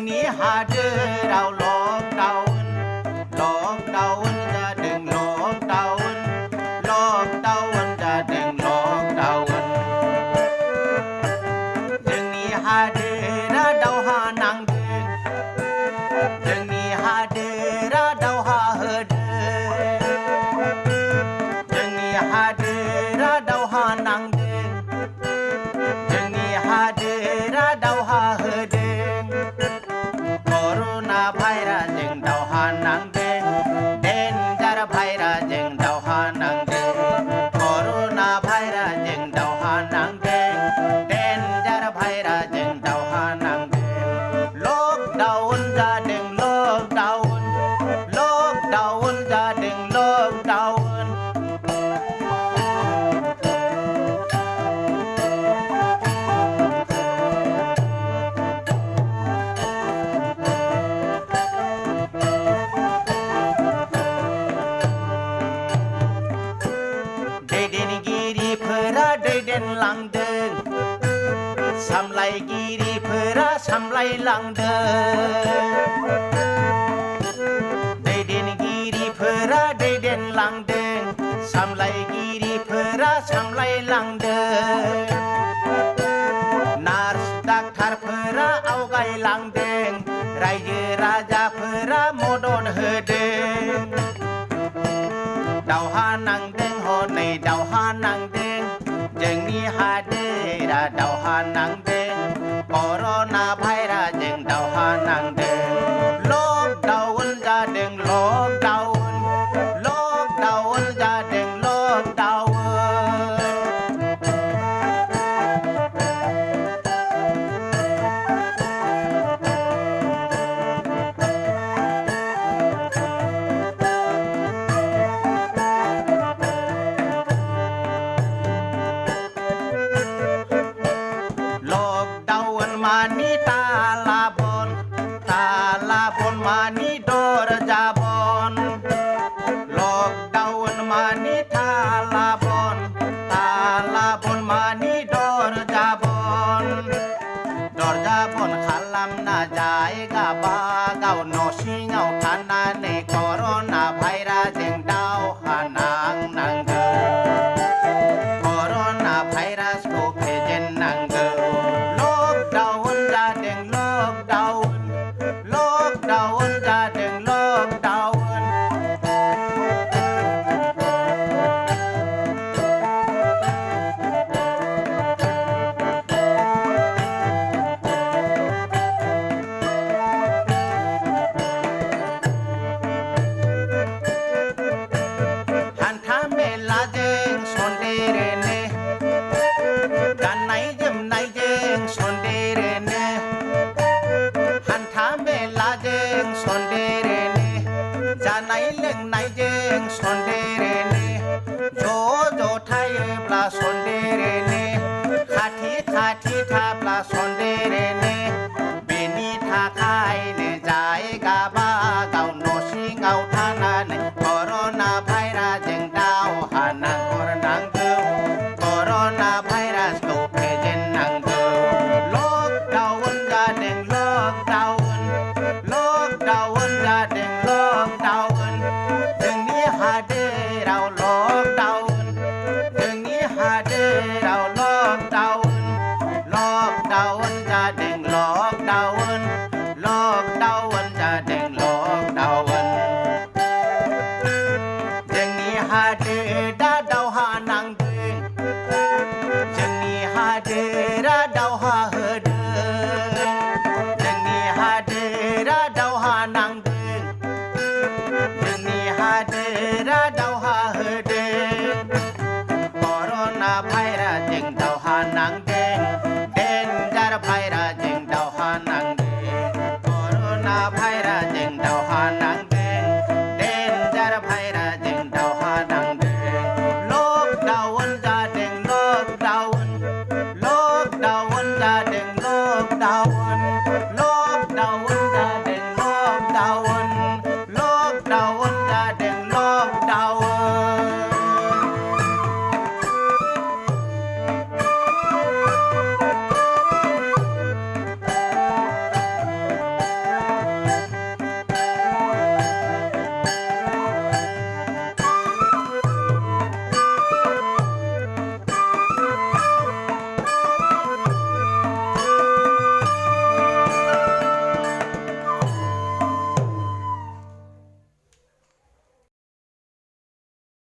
นี้हादोराव lockdown जादों lockdown जादों lockdown जोंनि हादोरा दावहा नांदों जोंनि हादोरा दावहा होदों जोंनि हादोरा दावहा नांदों जोंनि हादोरा दावहा होदों कर'ना भाइरासजों दावहा नांदों डेन्जार भाइरासजों दावहा नांदों कर'ना भाइरासजों दावहा नांदों डेन्जार भाइरासजों दावहा नांदों लकडाउन जादों लकडाउन जादों लकडाउन दैदेनगिरिफोरा दैदेनलांदों सामलायगिरिफोरा सामलायलांदों दैदेनगिरिफोरा दैदेनलांदों सामलायगिरिफोरा सामलायलांदों नार्स डाक्टारफोरा आवगायलांदों रायजो राजाफोरा मदद होदों दावहा नांदों हनै दावहा नांदों जोंनि हादोरा दावहा नांदों कर'ना भाइरासजों दावहा नांदों लकडाउन जादों लकडाउन जादों लकडाउन मानि तालाबन मानि दरजा बन लकडाउन मानि तालाबन मानि दरजा बन खालामना जायगा बागाव न' सिङाव थानानै कर'ना भाइरासजों दावहा नांनांगौ कर'ना भाइरासखौ फेजेननांगौ लकडाउन जादों लकडाउन जादों लकडाउन हान्था मेलाजों सन्देरोनो गाननाय जोमनायजों सन्देरोनो हान्था मेलाजों सन्देरोनो जानाय लोंनायजों सन्देरोनो ज' थायोब्ला सन्देरोनो खाथि थाब्ला सन्देरोनो बेनि थाखायनो जायगा बागाव न' सिङाव थानानै कर'ना भाइरासजों दावहा नांहरनांगौ कर'ना भाइरासखौ फेजेननांगौ लकडाउन जादों लकडाउन जादों लकडाउन जोंनि हादोराव लकडाउन जोंनि हादोराव लकडाउन जादों लकडाउन जादों लकडाउन जोंनि हादोरा दावहा नांदों जोंनि हादोरा दावहा होदों जोंनि हादोरा दावहा नांदों जोंनि हादोरा दावहा होदों कर'ना भाइरासजों दावहा नांदों डेन्जार भाइरासजों दावहा नांदों कर'ना भाइरासजों दावहा नांदों डेन्जार भाइरासजों दावहा नांदों लकडाउन जादों लकडाउन जादों लकडाउन